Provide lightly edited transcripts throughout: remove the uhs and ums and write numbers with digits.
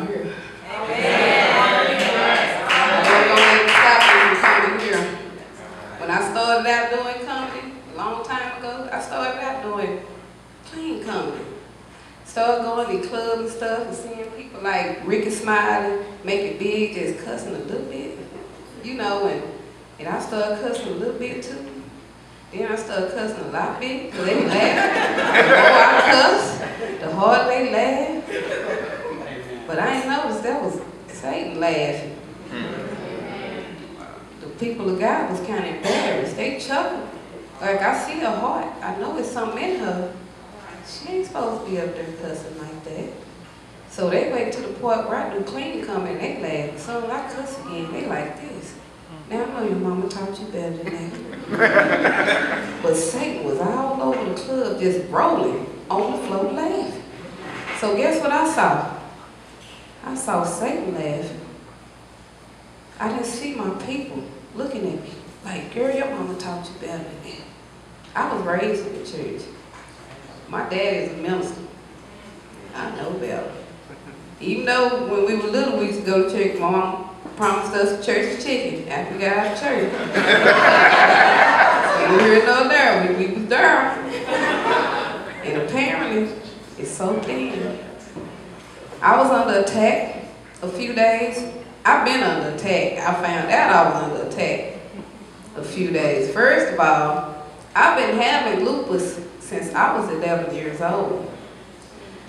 here. Amen. Never gonna let it stop me from coming here. When I started out doing comedy, a long time ago, I started out doing clean comedy. Started going to clubs and stuff and seeing people like Ricky Smiley make it big, just cussing a little bit, you know, and I started cussing a little bit too. Then I started cussing a lot bit, because they laugh. The more I cuss, the harder they laugh. But I ain't noticed that was Satan laughing. The people of God was kind of embarrassed. They chuckled. Like, I see her heart. I know it's something in her. She ain't supposed to be up there cussing like that. So they wait to the point where I do clean coming and they laugh. So when I cuss again, they like this. Now I know your mama taught you better than that. But Satan was all over the club just rolling on the floor laughing. So guess what I saw? I saw Satan laughing. I didn't see my people looking at me like, girl, your mama taught you better than that. I was raised in the church. My dad is a minister. I know better. Even though when we were little, we used to go to church, my mom promised us church chicken after we got out of church. And here nor there, we was there. And apparently, it's so thin. I was under attack a few days. I've been under attack. I found out I was under attack a few days. First of all, I've been having lupus since I was 11 years old.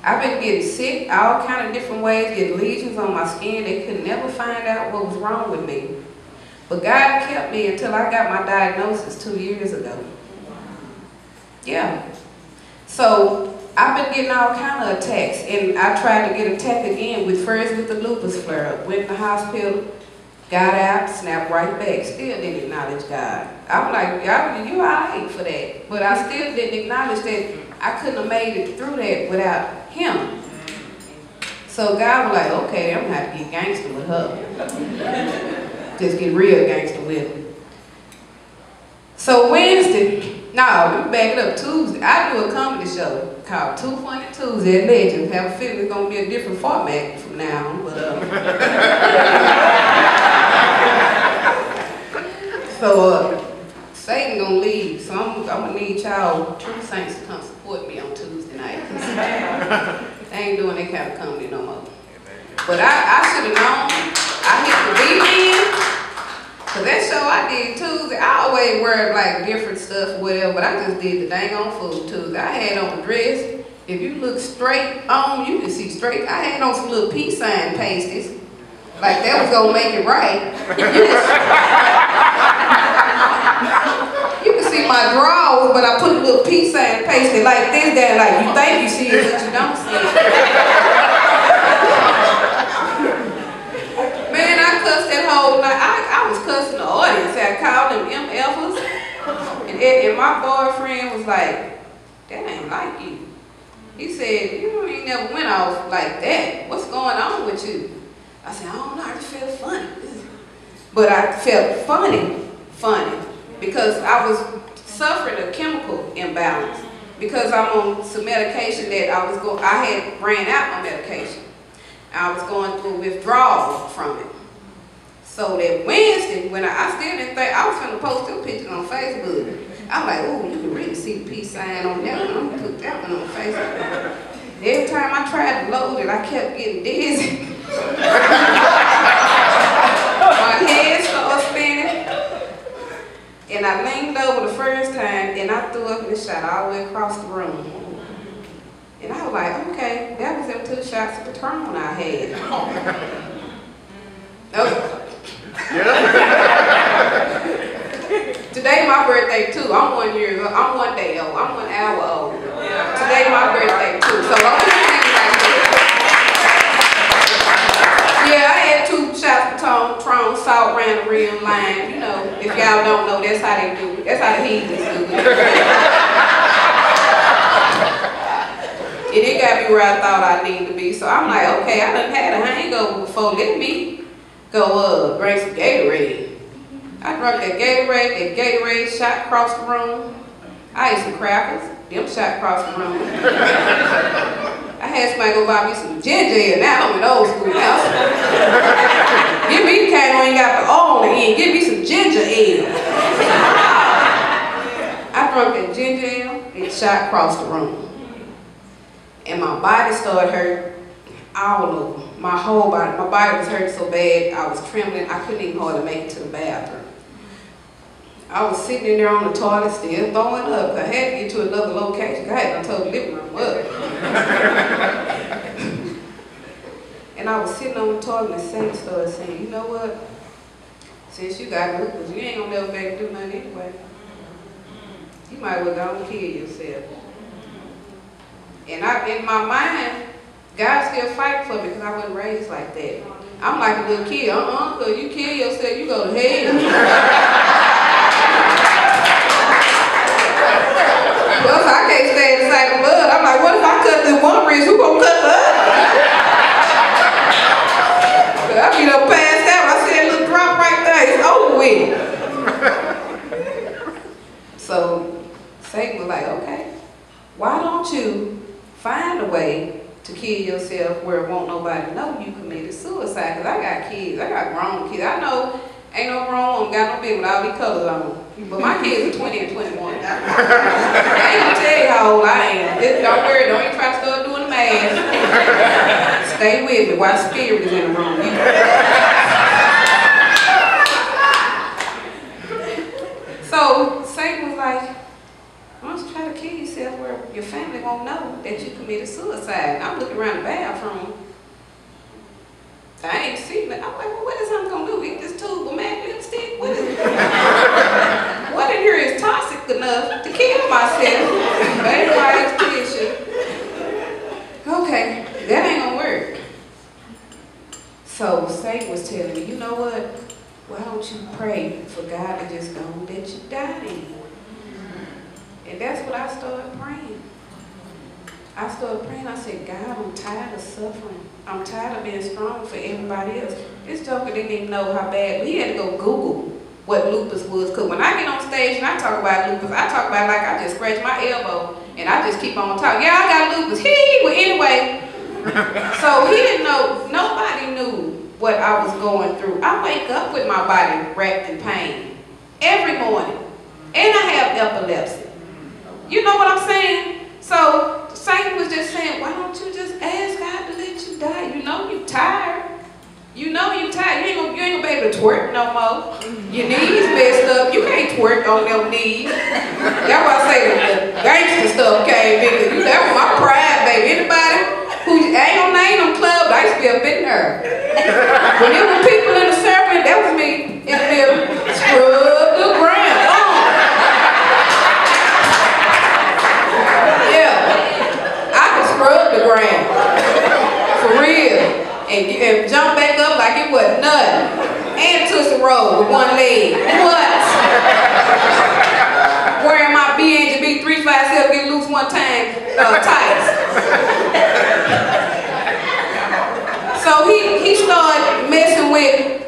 I've been getting sick all kind of different ways, getting lesions on my skin. They could never find out what was wrong with me. But God kept me until I got my diagnosis 2 years ago. Yeah. So I've been getting all kind of attacks, and I tried to get attacked again with the lupus flare-up. Went in the hospital, got out, snapped right back. Still didn't acknowledge God. I'm like, God, you all right for that. But I still didn't acknowledge that I couldn't have made it through that without Him. So God was like, okay, I'm gonna have to get gangster with her. Just get real gangster with her. So Wednesday, no, let me back it up, Tuesday, I do a comedy show called Too Funny Tuesday at Legends. Have a feeling it's gonna be a different format from now on, but so Satan gonna leave, so I'm gonna need y'all true saints to come support me on Tuesday night. They ain't doing that kind of comedy no more. But I should have known. I hit the weekend, cause that show I did Tuesday, I always wear like different stuff or whatever, but I just did the dang on food Tuesday. I had on a dress. If you look straight on, you can see straight. I had on some little peace sign pasties. Like that was gonna make it right. You can see my drawers, but I put a little peace sign pasty like this there, like you think you see it, but you don't see it. Man, I cussed that whole night. I was cussing the audience. I called them MFers. And my boyfriend was like, that ain't like you. He said, you ain't never went off like that. What's going on with you? I said, I don't know, I just feel funny. But I felt funny, because I was suffering a chemical imbalance. Because I'm on some medication that I had ran out my medication. I was going through withdrawal from it. So that Wednesday, when I still didn't think, I was going to post them pictures on Facebook. I'm like, oh, you can really see the peace sign on that one. I'm going to put that one on Facebook. Every time I tried to load it, I kept getting dizzy. My head started spinning. And I leaned over the first time, and I threw up in the shot all the way across the room. And I was like, okay, that was them 2 shots of Patron I had. Today my birthday too. I'm 1 year old. I'm 1 day old. I'm 1 hour old. Today my birthday too. So I'm just thinking like this. Yeah, I had 2 shots of Patron, salt ran the rim line. You know, if y'all don't know, that's how they do it. That's how the heathens do it. And it got me where I thought I needed to be. So I'm like, okay, I done had a hangover before. Let me go drink some Gatorade. I drank that Gatorade shot across the room. I ate some crackers, them shot across the room. I had somebody go buy me some ginger ale. Now I'm in old school. Now shot across the room. And my body started hurt all over. My whole body, my body was hurting so bad, I was trembling, I couldn't even hardly make it to the bathroom. I was sitting in there on the toilet still throwing up. I had to get to another location. I had to tow the living room up. And I was sitting on the toilet and Satan started saying, you know what? Since you got lupus, you ain't gonna never be able to do nothing anyway. You might as well go and kill yourself. And in my mind, God still fighting for me because I wasn't raised like that. I'm like a little kid. Because you kill yourself, you go to hell. Well, I can't stay in the same blood. I'm like, what if I cut this one wrist? Who gonna cut the other? I be done passed out. I see that little drop right there. It's over with. So Satan was like, okay, why don't you find a way to kill yourself where it won't nobody know you committed suicide? Because I got kids. I got grown kids. I know ain't no grown, got no big with all these colors on them. But my kids are 20 and 21. I ain't gonna tell you how old I am. Just don't worry, don't even try to start doing the math. Stay with me while spirit is in the room. So Satan was like, why don't you try to kill yourself where your family won't know that you committed suicide? I'm looking around the bathroom. I ain't seen it. I'm like, well, what is I'm gonna do? Eat this tube of MAC lipstick? What is it? What in here is toxic enough to kill myself? Baby wipes, tissue. Okay, that ain't gonna work. So Satan was telling me, you know what? Why don't you pray for God to just go and let you die then? And that's what I started praying. I started praying. I said, God, I'm tired of suffering. I'm tired of being strong for everybody else. This joker didn't even know how bad. He had to go Google what lupus was. Because when I get on stage and I talk about lupus, I talk about it like I just scratched my elbow and I just keep on talking. Yeah, I got lupus. Well, anyway. So he didn't know. Nobody knew what I was going through. I wake up with my body wrapped in pain every morning. And I have epilepsy. You know what I'm saying? So Satan was just saying, why don't you just ask God to let you die? You know you tired. You know you tired. You ain't gonna be able to twerk no more. Your knees messed up. You can't twerk on them knees. That's why I say the gangster stuff came in. That was my pride, baby. Anybody who ain't gonna name them clubs, I used to be up in there. When there were people in the circle, that was me in the middle. Scrub the ground. Scrub the ground, for real, and jump back up like it wasn't nothing, and Tootsie Roll with one leg. What? Wearing my B&B 357 get loose one time tights. So he started messing with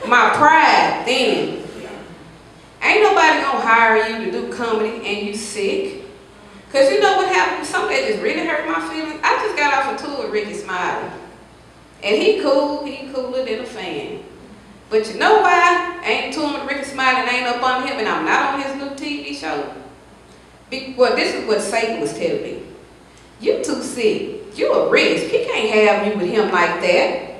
my pride then. Ain't nobody gonna hire you to do comedy and you sick. Because you know what happened? Something that just really hurt my feelings. I just got off a tour with Ricky Smiley. And he cool. He cooler than a fan. But you know why I ain't touring with Ricky Smiley and ain't up on him and I'm not on his new TV show? Well, this is what Satan was telling me. You too sick. You a risk. He can't have you with him like that.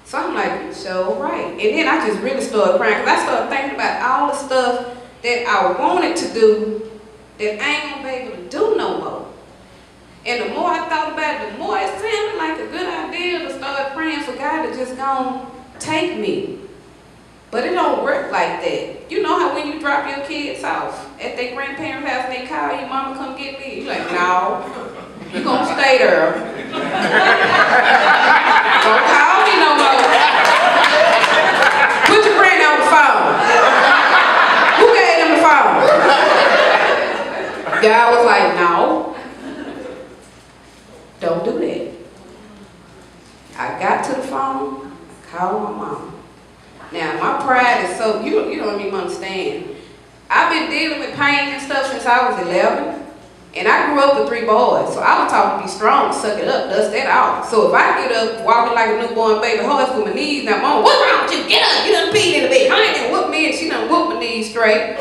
So I'm like, you sure right. And then I just really started crying because I started thinking about all the stuff that I wanted to do that I ain't gonna be able to do no more. And the more I thought about it, the more it sounded like a good idea to start praying for God to just go take me. But it don't work like that. You know how when you drop your kids off at their grandparents' house and they call you, mama come get me? You like, no, you gonna stay there. Don't call me no more. Put your friend on the phone. Who gave them the phone? God was like, no, don't do that. I got to the phone, called my mom. Now, my pride is so, you don't even understand. I've been dealing with pain and stuff since I was 11, and I grew up with 3 boys, so I was taught to be strong, suck it up, dust that off. So if I get up walking like a newborn baby horse with my knees, now, mom, what's wrong with you? Get up, you done peed in the bed. I ain't gonna whoop me, and she done whoop my knees straight.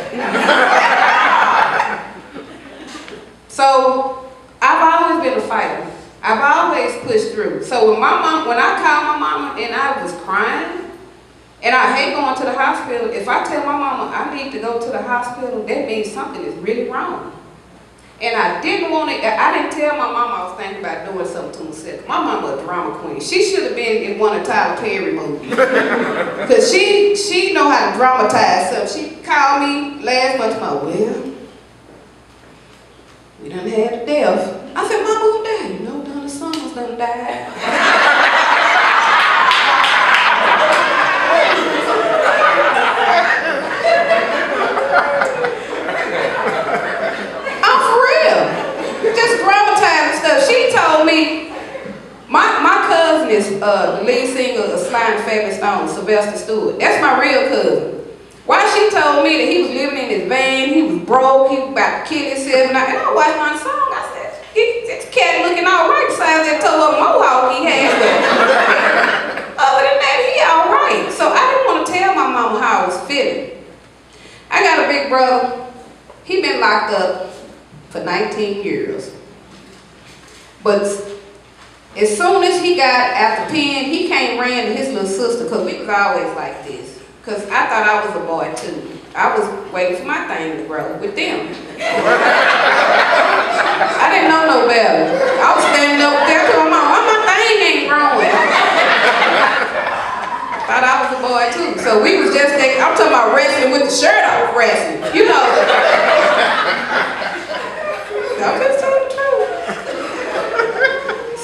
So I've always been a fighter. I've always pushed through. So when I called my mama and I was crying, and I hate going to the hospital, if I tell my mama I need to go to the hospital, that means something is really wrong. And I didn't tell my mama I was thinking about doing something to myself. My mama a drama queen. She should have been in one of Tyler Perry movies. Because she know how to dramatize stuff. She called me last month, well, we done had a death. I said, Mama, who died? You know, Donna Summers done died. I'm for real. Just dramatizing stuff. She told me, my cousin is the lead singer of Sly and Family Stone, Sylvester Stewart. That's my real cousin. Why she told me that he was living in his van, he was broke, he was about to kill himself, and I watched my song, I said, this cat looking all right besides that toe up mohawk he had. Other than that, he all right. So I didn't want to tell my mama how I was feeling. I got a big brother. He been locked up for 19 years. But as soon as he got out the pen, he came ran to his little sister, because we was always like this. Because I thought I was a boy too. I was waiting for my thing to grow with them. I didn't know no better. I was standing up there to my mom, why my thing ain't growing? Thought I was a boy too. So we was just taking, I'm talking about wrestling with the shirt off wrestling. You know. I'm just telling the truth.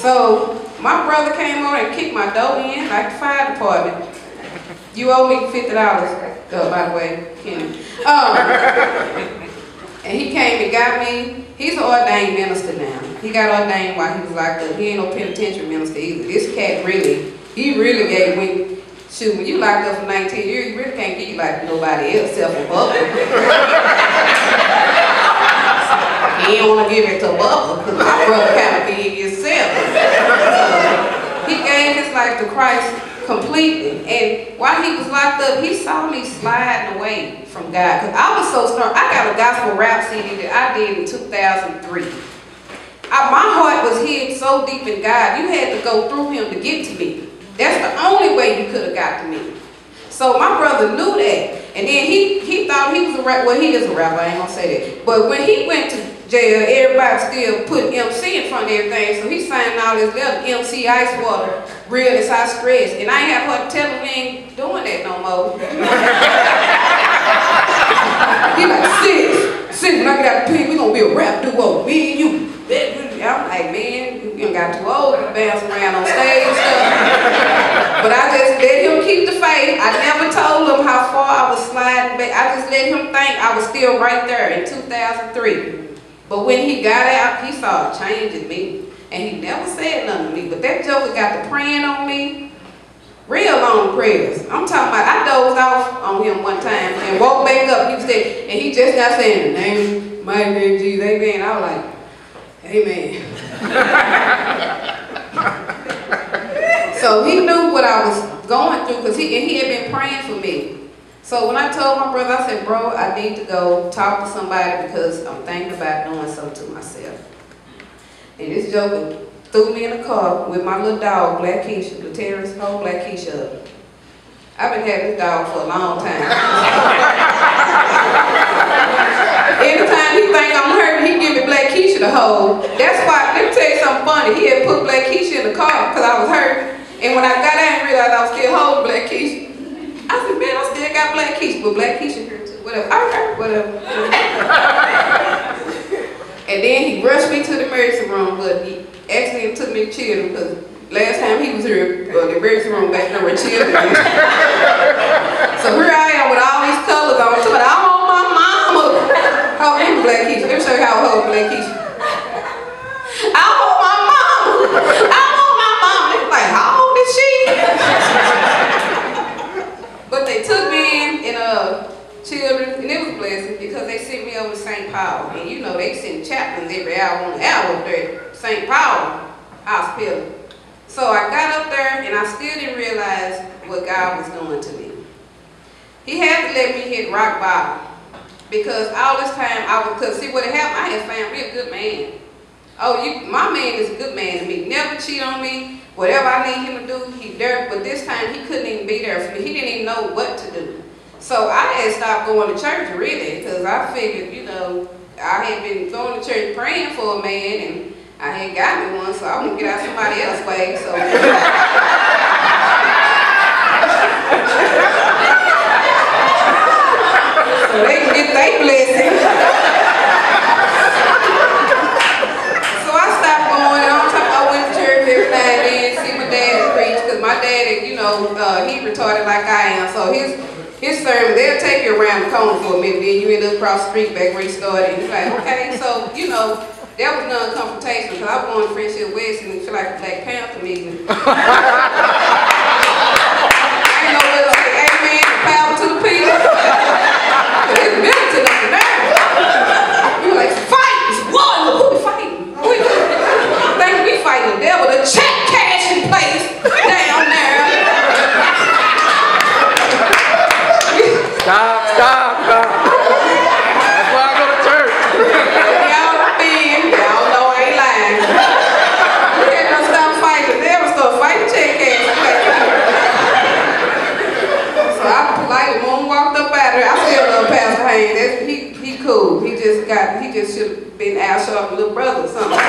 So my brother came over and kicked my door in like the fire department. You owe me $50, by the way, Kenny. And he came and got me. He's an ordained minister now. He got ordained while he was locked up. He ain't no penitentiary minister either. This cat he really gave me, shoot, when you locked up for 19 years, you really can't get like nobody else except for Bubba. He ain't want to give it to Bubba, because my brother kind of big himself. He gave his life to Christ completely. And while he was locked up, he saw me sliding away from God. Because I was so strong. I got a gospel rap CD that I did in 2003. My heart was hid so deep in God, you had to go through him to get to me. That's the only way you could have got to me. So my brother knew that. And then he thought he was a rapper. Well, he is a rapper, I ain't gonna say that. But when he went to jail, everybody still put MC in front of everything. So he signed all his letters, MC Ice Water, real as I stress. And I ain't have her tell him we ain't doing that no more. He like, sis, when I get out the pen, we gonna be a rap duo, me and you. I'm like, man, you done got too old to bounce around on stage and stuff. But I just let him keep the faith. I never told him how far I was sliding back. I just let him think I was still right there in 2003. But when he got out, he saw a change in me. And he never said nothing to me. But that joker got to praying on me. Real long prayers. I'm talking about, I dozed off on him one time and woke back up. He was there, and he just not saying the name, my name, Jesus, amen. I was like, amen. So he knew what I was going through, because he had been praying for me. So when I told my brother, I said, bro, I need to go talk to somebody because I'm thinking about doing something to myself. And this joker threw me in a car with my little dog, Black Keisha, the terrorist, hold Black Keisha up. I've been having this dog for a long time. Anytime he think I'm hurting, he give me Black Keisha to hold. That's why, let me tell you something funny. He had put Black Keisha in the car because I was hurt. And when I got out and realized I was still holding Black Keisha, I said, man, I still got Black Keisha. But Black Keisha here too. Whatever. All right, whatever. And then he rushed me to the emergency room, but he actually took me to children because last time he was here, the emergency room back there with children. So here I am with all these colors on. So I want my mama. Hold on, Black Keisha. Let me show you how I hold Black Keisha. I want my mama. I want my mama. They was like, how old is she? But they took me in children, and it was a blessing because they sent me over to St. Paul. And you know, they send chaplains every hour on the hour up there at St. Paul Hospital. So I got up there and I still didn't realize what God was doing to me. He had to let me hit rock bottom. Because all this time cause see what had happened, I had found me a good man. Oh, my man is a good man to me. Never cheat on me. Whatever I need him to do, he there. But this time he couldn't even be there for me. He didn't even know what to do. So I had stopped going to church really, because I figured, you know, I had been going to church praying for a man, and I had got me one, so I want to get out somebody else's way. So. So they can get their blessing. So I stopped going, and on top I went to church every now and then, see my dad preach, because my dad, you know, he retarded like I am, so his sermon, they'll take you around the corner for a minute, then you end up across the street back where he started, and you're like, okay, so, you know, that was non-confrontational, because I was going to Friendship West and feel like a Black Panther meeting. I ain't know whether to say amen and power to the people. It's militant up there. You were like, fight! It's one! Who we fighting? Who we think we fighting the devil? The check cashing place down there. Stop. That's why I go to church. Y'all know I ain't lying. We ain't gonna stop fighting the devil, start fighting check cashing place. So I politely moonwalked up out there. I still love Pastor Haynes. He cool. He just should have been Al Sharp's little brother or something.